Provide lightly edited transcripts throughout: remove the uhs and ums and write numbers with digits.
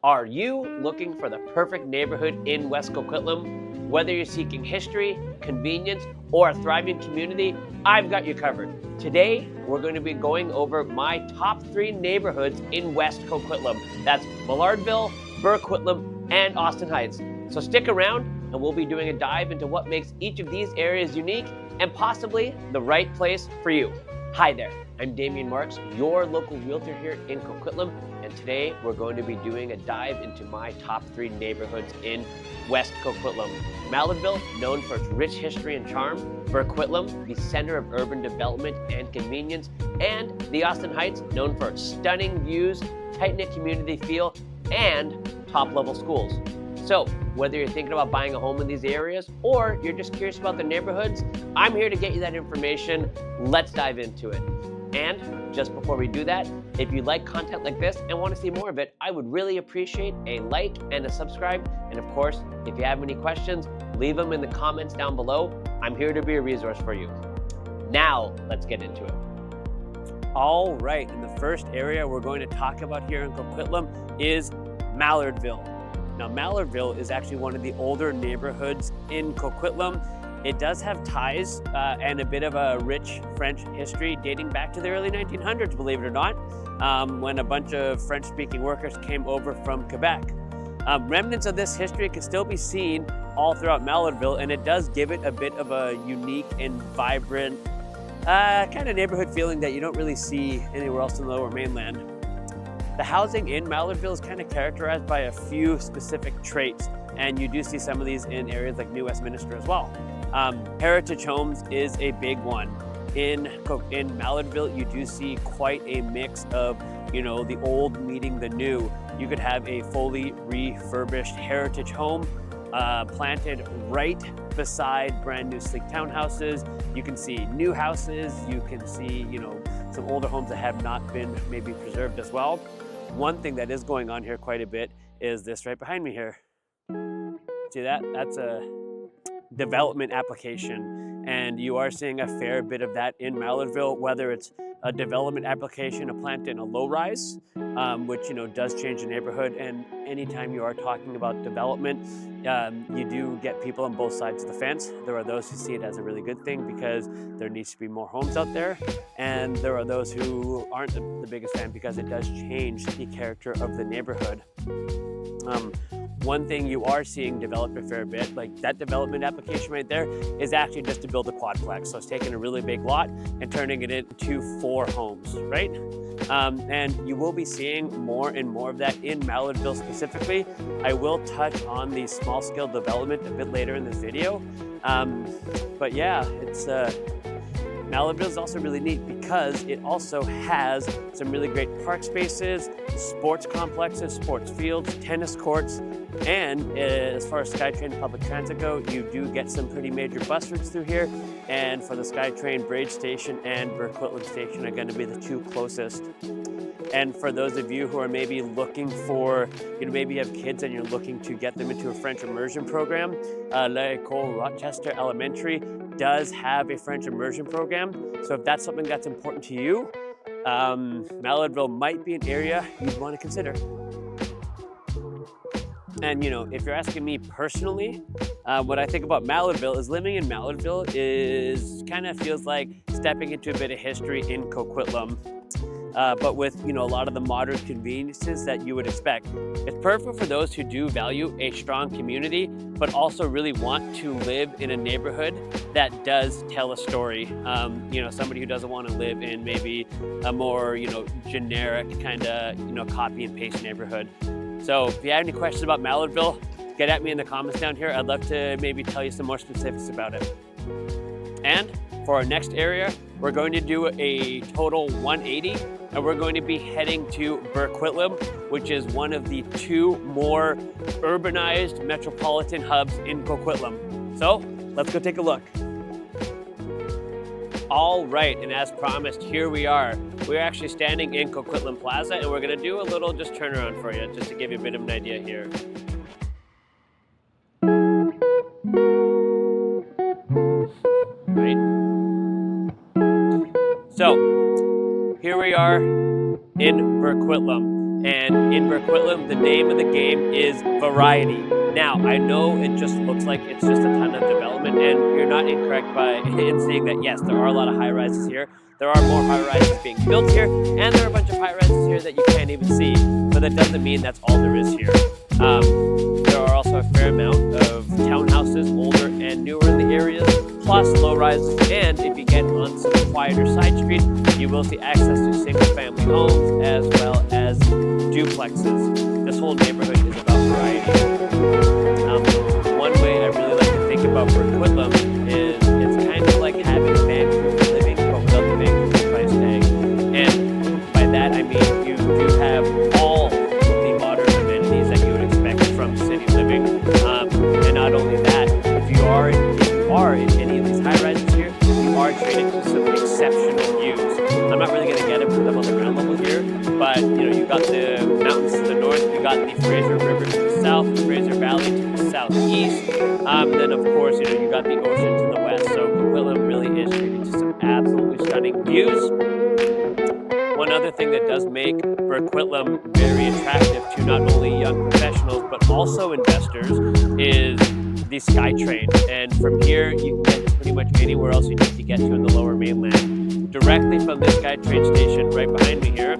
Are you looking for the perfect neighborhood in West Coquitlam? Whether you're seeking history, convenience, or a thriving community, I've got you covered. Today, we're going to be going over my top 3 neighborhoods in West Coquitlam. That's Maillardville, Burquitlam, and Austin Heights. So stick around and we'll be doing a dive into what makes each of these areas unique and possibly the right place for you. Hi there, I'm Damian Marks, your local realtor here in Coquitlam, and today we're going to be doing a dive into my top 3 neighborhoods in West Coquitlam. Maillardville, known for its rich history and charm, Burquitlam, the center of urban development and convenience, and the Austin Heights, known for its stunning views, tight-knit community feel, and top-level schools. So, whether you're thinking about buying a home in these areas or you're just curious about the neighborhoods, I'm here to get you that information. Let's dive into it. And just before we do that, if you like content like this and want to see more of it, I would really appreciate a like and a subscribe. And of course, if you have any questions, leave them in the comments down below. I'm here to be a resource for you. Now, let's get into it. All right, and the first area we're going to talk about here in Coquitlam is Maillardville. Now, Maillardville is actually one of the older neighborhoods in Coquitlam. It does have ties and a bit of a rich French history dating back to the early 1900s, believe it or not, when a bunch of French-speaking workers came over from Quebec. Remnants of this history can still be seen all throughout Maillardville, and it does give it a bit of a unique and vibrant kind of neighborhood feeling that you don't really see anywhere else in the Lower Mainland. The housing in Maillardville is kind of characterized by a few specific traits, and you do see some of these in areas like New Westminster as well. Heritage homes is a big one. In Maillardville, you do see quite a mix of, the old meeting the new. You could have a fully refurbished heritage home planted right beside brand new sleek townhouses. You can see new houses. You can see, some older homes that have not been maybe preserved as well. One thing that is going on here quite a bit is this right behind me here. See that? That's a development application, and you are seeing a fair bit of that in Maillardville, whether it's a development application to plant in a low-rise, which does change the neighborhood. And anytime you are talking about development, you do get people on both sides of the fence. There are those who see it as a really good thing because there needs to be more homes out there, and there are those who aren't the biggest fan because it does change the character of the neighborhood. One thing you are seeing develop a fair bit, like that development application right there, is actually just to build a quadplex. So it's taking a really big lot and turning it into 4 homes, right? And you will be seeing more and more of that in Maillardville specifically. I will touch on the small scale development a bit later in this video. But yeah, it's Maillardville is also really neat because it also has some really great park spaces, sports complexes, sports fields, tennis courts, and as far as SkyTrain and public transit go, you do get some pretty major bus routes through here. And for the SkyTrain, Bridge Station and Burquitlam Station are going to be the 2 closest. And for those of you who are maybe looking for, maybe you have kids and you're looking to get them into a French immersion program, L'École Rochester Elementary does have a French immersion program. So if that's something that's important to you, Maillardville might be an area you'd want to consider. And if you're asking me personally, what I think about Maillardville is living in Maillardville is kind of feels like stepping into a bit of history in Coquitlam. But with a lot of the modern conveniences that you would expect. It's perfect for those who do value a strong community, but also really want to live in a neighborhood that does tell a story. Somebody who doesn't want to live in maybe a more generic kind of copy and paste neighborhood. So if you have any questions about Maillardville, get at me in the comments down here. I'd love to maybe tell you some more specifics about it. And for our next area, we're going to do a total 180, and we're going to be heading to Burquitlam, which is one of the 2 more urbanized metropolitan hubs in Coquitlam. So let's go take a look. All right, and as promised, here we are. We're actually standing in Coquitlam Plaza, and we're going to do a little just turnaround for you, just to give you a bit of an idea here. Right? So, here we are in Burquitlam. And in Burquitlam, the name of the game is variety. Now, I know it just looks like it's just a ton of development, and you're not incorrect in saying that, yes, there are a lot of high-rises here. There are more high-rises being built here, and there are a bunch of high-rises here that you can't even see. But that doesn't mean that's all there is here. There are also a fair amount of townhouses, older and newer in the areas, plus low-rises, and if you get on some quieter side streets, you will see access to single-family homes as well as duplexes. This whole neighborhood is about variety. One way I really like to think about Burquitlam is it's kind of like having Vancouver living, but without the Vancouver price tag. And by that I mean you do have all the modern amenities that you would expect from city living. And not only that, if you are in any of these high-rises here, you are treated to some exceptional views. I'm not really going to get it because I'm on the ground level here, but you got the mountains to the north, you got the Fraser River to the south, the Fraser Valley to the southeast, then of course you got the ocean to the west. So Burquitlam really is treated to some absolutely stunning views. One other thing that does make Burquitlam very attractive to not only young professionals but also investors is the SkyTrain. And from here you can get pretty much anywhere else you need to get to in the Lower Mainland. Directly from this SkyTrain station right behind me here,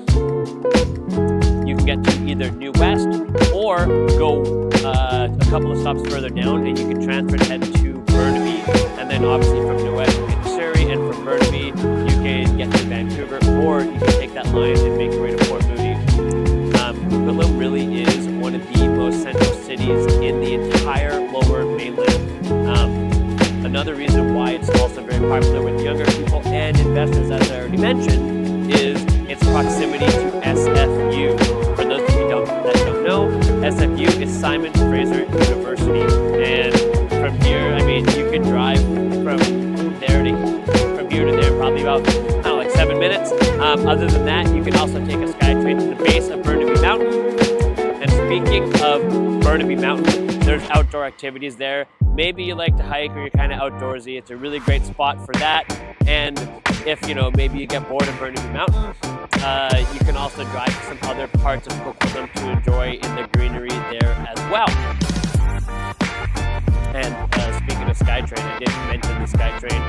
you can get to either New West or go a couple of stops further down and you can transfer and head to Burnaby. And then obviously from New West you get to Surrey, and from Burnaby you can get to Vancouver, or you can take that line and make your way to Port Moody. Burquitlam really is one of the most central cities in the entire Lower Mainland. Another reason why it's also very popular with younger people and investors, as I already mentioned, is its proximity to SFU. For those of you that don't know, SFU is Simon Fraser University. And from here, I mean, you can drive from here to there probably about, 7 minutes. Other than that, you can also take a SkyTrain to the base of Burnaby Mountain. And speaking of Burnaby Mountain, there's outdoor activities there. Maybe you like to hike or you're kind of outdoorsy. It's a really great spot for that. And if, maybe you get bored of Burnaby Mountain, you can also drive to some other parts of Coquitlam to enjoy in the greenery there as well. And speaking of SkyTrain, I didn't mention the SkyTrain.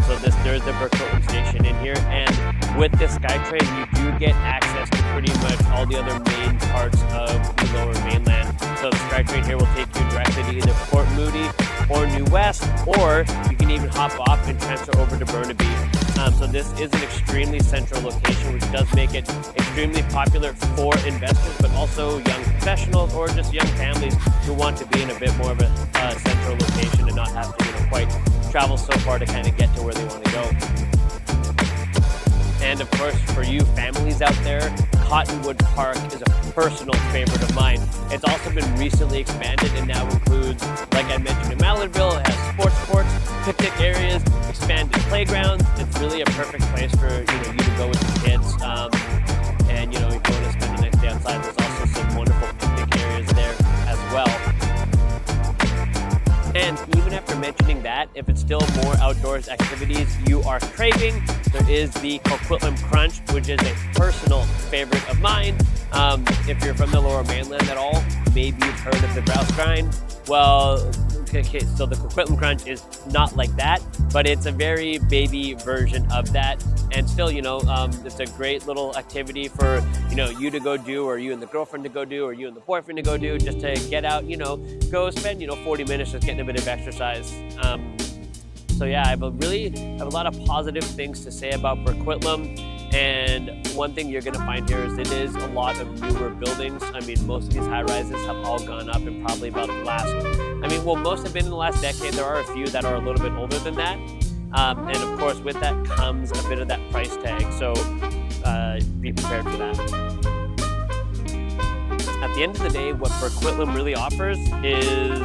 So there's the Burquitlam station in here. And with this SkyTrain, you do get access to pretty much all the other main parts of the Lower Mainland. So the SkyTrain here will take you directly to either Port Moody or New West, or you can even hop off and transfer over to Burnaby. So this is an extremely central location, which does make it extremely popular for investors, but also young professionals or just young families who want to be in a bit more of a central location and not have to quite travel so far to kind of get to where they want to go. And of course, for you families out there, Cottonwood Park is a personal favorite of mine. It's also been recently expanded and now includes, like I mentioned in Maillardville, it has sports courts, picnic areas, expanded playgrounds. It's really a perfect place for you to go with the kids. And if you want to spend a nice day outside, there's also some wonderful picnic areas there as well. And even after mentioning that, if it's still more outdoors activities you are craving, there is the Coquitlam Crunch, which is a personal favorite of mine. If you're from the Lower Mainland at all, maybe you've heard of the grouse grind. Well, okay, so the Coquitlam Crunch is not like that, but it's a very baby version of that. And still, it's a great little activity for, you to go do, or you and the girlfriend to go do, or you and the boyfriend to go do, just to get out, go spend, 40 minutes just getting a bit of exercise. So yeah, I have a lot of positive things to say about Burquitlam. And one thing you're going to find here is it is a lot of newer buildings. I mean, most of these high-rises have all gone up in probably about the last, most have been in the last decade. There are a few that are a little bit older than that. And of course, with that comes a bit of that price tag. So be prepared for that. At the end of the day, what Burquitlam really offers is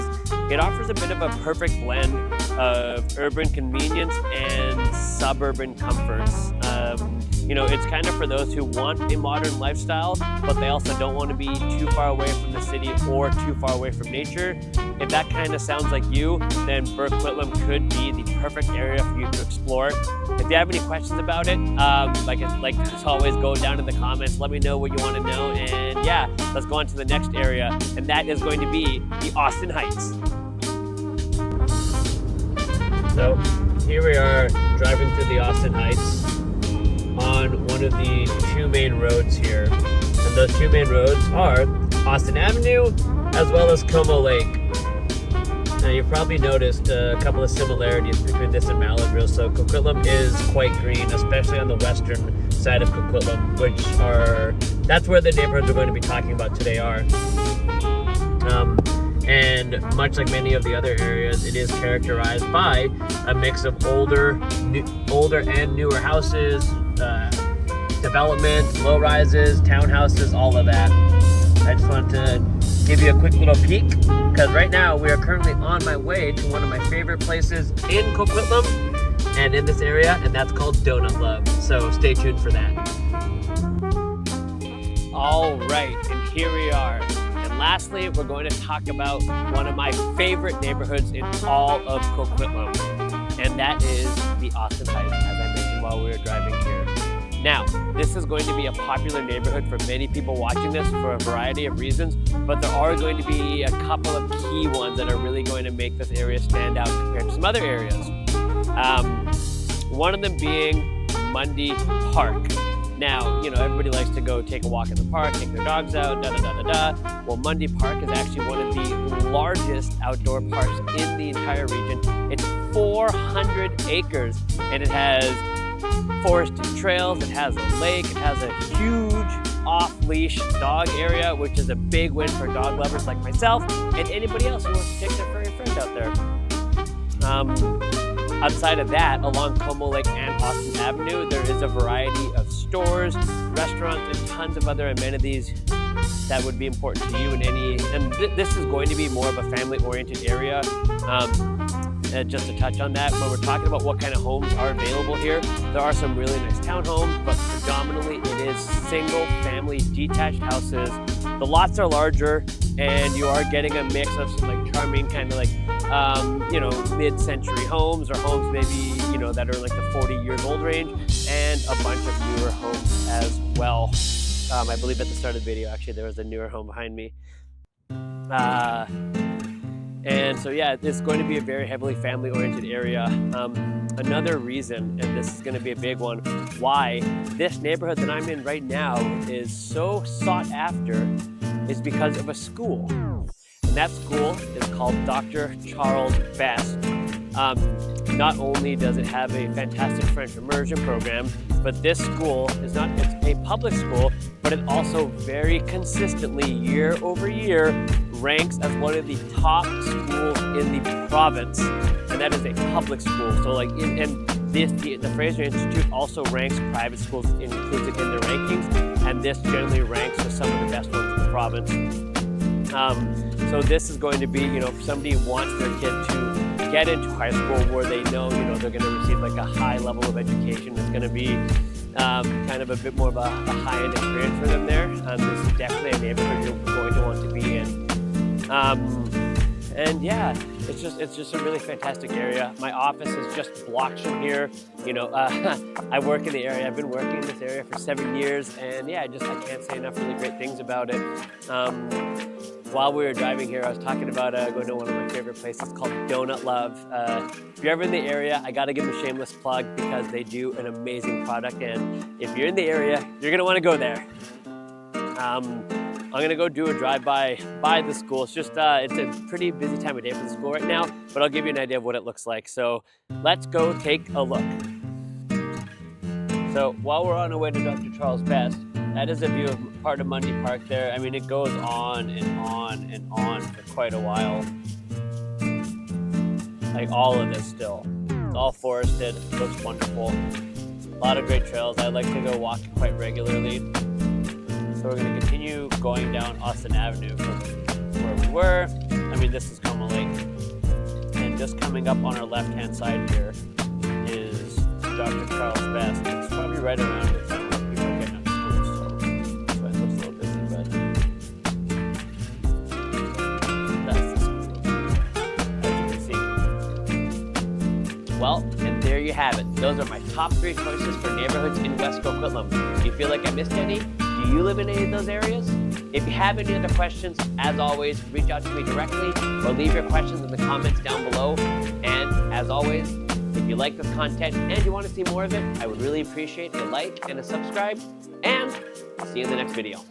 it offers a bit of a perfect blend of urban convenience and suburban comforts. it's kind of for those who want a modern lifestyle, but they also don't want to be too far away from the city or too far away from nature. If that kind of sounds like you, then Burquitlam could be the perfect area for you to explore. If you have any questions about it, like as always, go down in the comments. Let me know what you want to know, and yeah, let's go on to the next area, and that is going to be the Austin Heights. So here we are driving through the Austin Heights on one of the two main roads here. And those two main roads are Austin Avenue as well as Como Lake. Now you've probably noticed a couple of similarities between this and Maillardville. So Coquitlam is quite green, especially on the western side of Coquitlam, that's where the neighborhoods we're going to be talking about today are. And much like many of the other areas, it is characterized by a mix of older and newer houses, development, low rises, townhouses, all of that. I just wanted to give you a quick little peek, because right now we are currently on my way to one of my favorite places in Coquitlam and in this area, and that's called Donut Love. So stay tuned for that. All right, and here we are. And lastly, we're going to talk about one of my favorite neighborhoods in all of Coquitlam, and that is the Austin Heights, as I mentioned while we were driving here. Now, this is going to be a popular neighborhood for many people watching this for a variety of reasons, but there are going to be a couple of key ones that are really going to make this area stand out compared to some other areas. One of them being Mundy Park. Now, everybody likes to go take a walk in the park, take their dogs out, da-da-da-da-da. Well, Mundy Park is actually one of the largest outdoor parks in the entire region. It's 400 acres, and it has forested trails, it has a lake, it has a huge off-leash dog area, which is a big win for dog lovers like myself and anybody else who wants to take their furry friend out there. Outside of that, along Como Lake and Austin Avenue, there is a variety of stores, restaurants, and tons of other amenities that would be important to you this is going to be more of a family-oriented area. Just to touch on that, when we're talking about what kind of homes are available here, there are some really nice townhomes, but predominantly it is single-family detached houses. The lots are larger, and you are getting a mix of some charming kind of mid-century homes, or homes maybe that are the 40 years old range, and a bunch of newer homes as well. I believe at the start of the video, actually, there was a newer home behind me. And so, yeah, it's going to be a very heavily family-oriented area. Another reason, and this is going to be a big one, why this neighborhood that I'm in right now is so sought after is because of a school. And that school is called Dr. Charles Best. Not only does it have a fantastic French immersion program, but this school it's a public school, but it also very consistently, year over year, ranks as one of the top schools in the province, and that is a public school. So the Fraser Institute also ranks private schools, includes it in their rankings, and this generally ranks for some of the best ones in the province. So this is going to be, if somebody wants their kid to get into high school where they know, they're going to receive a high level of education, it's going to be kind of a bit more of a high-end experience for them there. This is definitely a neighborhood you're going to want to be in. And yeah, it's just a really fantastic area. My office is just blocks from here. I work in the area. I've been working in this area for 7 years, and yeah, I can't say enough really great things about it. While we were driving here, I was talking about going to one of my favorite places called Donut Love. If you're ever in the area, I gotta give them a shameless plug because they do an amazing product, and if you're in the area, you're gonna want to go there. I'm gonna go do a drive-by by the school. It's just it's a pretty busy time of day for the school right now, but I'll give you an idea of what it looks like. So let's go take a look. So while we're on our way to Dr. Charles Best, that is a view of part of Mundy Park there. I mean, it goes on and on and on for quite a while. All of this still. It's all forested, it looks wonderful. A lot of great trails. I like to go walking quite regularly. So we're gonna continue going down Austin Avenue from where we were. I mean, this is Como Lake. And just coming up on our left-hand side here is Dr. Charles Best. It's probably right around here. you have it. Those are my top 3 choices for neighborhoods in West Coquitlam. Do you feel like I missed any? Do you live in any of those areas? If you have any other questions, as always, reach out to me directly or leave your questions in the comments down below. And as always, if you like this content and you want to see more of it, I would really appreciate a like and a subscribe. And I'll see you in the next video.